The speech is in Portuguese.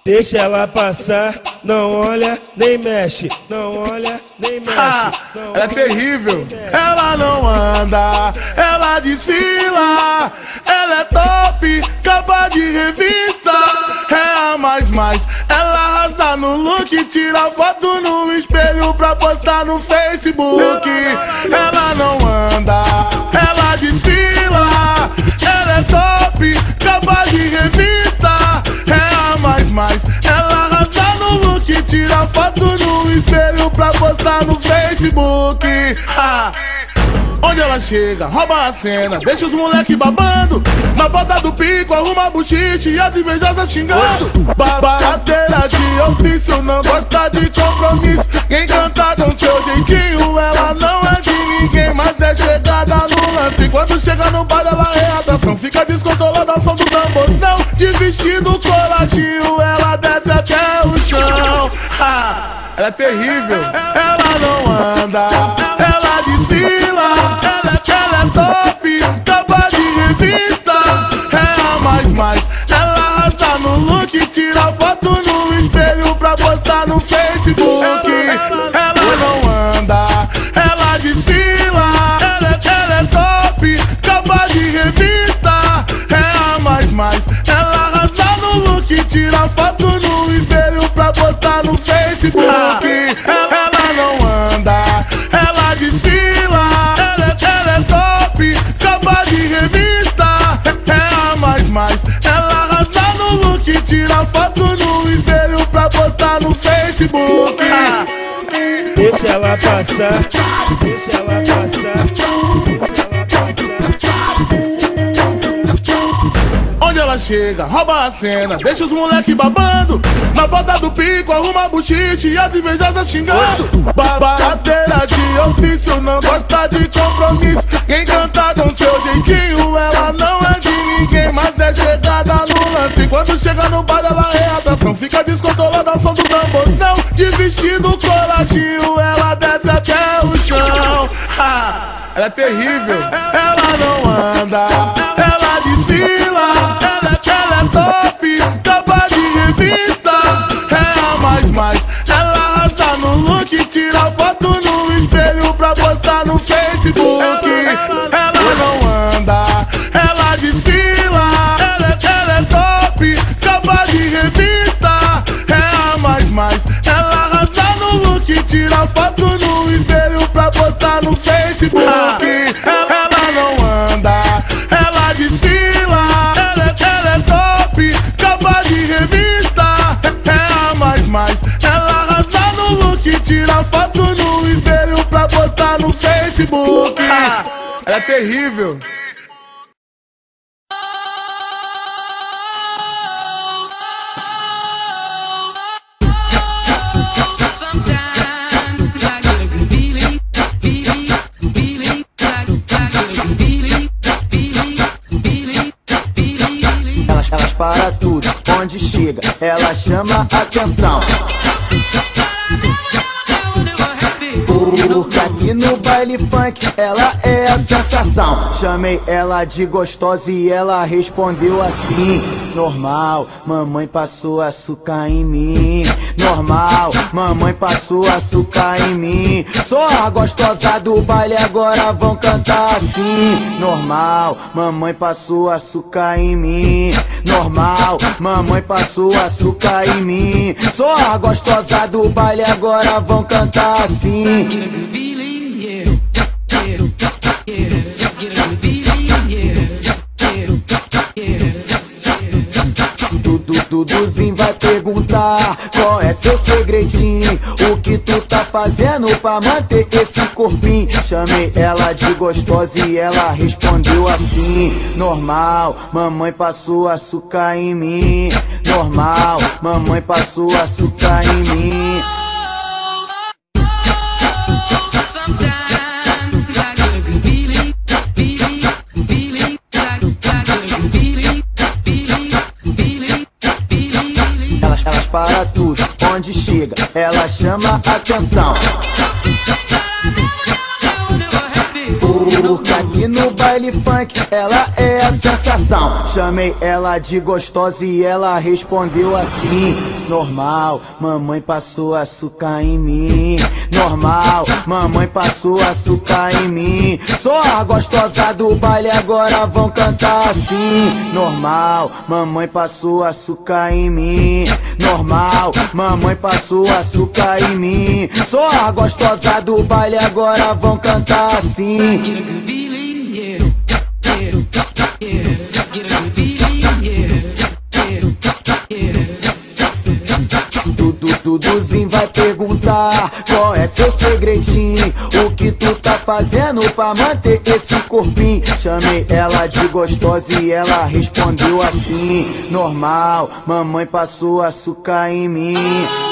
Deixa ela passar, não olha nem mexe, não olha nem mexe. Ela é terrível, ela não anda, ela desfila. Ela é top, capa de revista. É a mais, ela arrasa no look. Tira foto no espelho pra postar no Facebook. Ela não anda, ela desfila. Ela é top, capa de revista. É a mais, ela arrasa no look. Tira foto no espelho pra postar no Facebook. Onde ela chega, rouba a cena, deixa os moleque babando. Na bota do pico, arruma buchiche e as invejosas xingando. Barateira de ofício, não gosta de compromisso. Quem canta com seu jeitinho, ela não é de ninguém, mas é chegada no lance. Quando chega no baile, ela é atração. Fica descontrolada ao som do tamborzão. De vestido coladinho, ela desce até o chão. Ela é terrível, ela não anda, ela desfila. Ela é top, capa de revista. É a mais, ela arrasa no look. Tira foto no espelho pra postar no Facebook. Ela não anda, ela desfila. Ela é top, capa de revista. É a mais, ela arrasa no look. Tira foto no espelho pra postar no Facebook. Ela não anda, ela desfila. Ela é top, capa de revista. É a mais, ela arrasa no look. Tira foto no espelho pra postar no Facebook. Deixa ela passar, deixa ela passar, deixa ela passar. Onde ela chega, rouba a cena, deixa os moleque babando. Na bota do pico, arruma buchiche e as invejosas xingando. Barateira de ofício, não gosta de compromisso. Quem canta com seu jeitinho, ela não é de ninguém, mas é chegada no lance. Quando chega no baile, ela é atração. Fica descontrolada ao som do tamborzão. De vestido coladinho, ela desce até o chão. Ela é terrível, ela não anda, ela desfila. Ela é top, capa de revista. É a mais, ela arrasa no look. Tira foto no espelho pra postar no Facebook. Ela não anda, ela desfila. Ela é top, capa de revista. É a mais, ela arrasa no look. Tira foto no espelho pra postar no Facebook. Ela não anda, ela desfila. Ela é top, capa de revista. É a mais, ela arrasa no look. Tira foto no espelho pra postar no Facebook. Ela é terrível. Elas para tudo, onde chega, ela chama atenção. Porque aqui no baile funk ela é a sensação. Chamei ela de gostosa e ela respondeu assim: normal, mamãe passou açúcar em mim. Normal, mamãe passou açúcar em mim. Sou a gostosa do baile, agora vão cantar assim: normal, mamãe passou açúcar em mim. Normal, mamãe passou açúcar em mim. Sou a gostosa do baile, agora vão cantar assim. Duduzinho vai perguntar qual é seu segredinho, o que tu tá fazendo pra manter esse corpinho. Chamei ela de gostosa e ela respondeu assim: normal, mamãe passou açúcar em mim. Normal, mamãe passou açúcar em mim. Elas para tudo, onde chega, ela chama atenção. Porque aqui no baile funk ela é a sensação. Chamei ela de gostosa e ela respondeu assim: normal, mamãe passou açúcar em mim. Normal, mamãe passou açúcar em mim. Só a gostosa do baile agora vão cantar assim: normal, mamãe passou açúcar em mim. Normal, mamãe passou açúcar em mim. Só a gostosa do baile agora vão cantar assim. Duduzinho vai perguntar qual é seu segredinho, o que tu tá fazendo pra manter esse corpinho. Chamei ela de gostosa e ela respondeu assim: normal, mamãe passou açúcar em mim.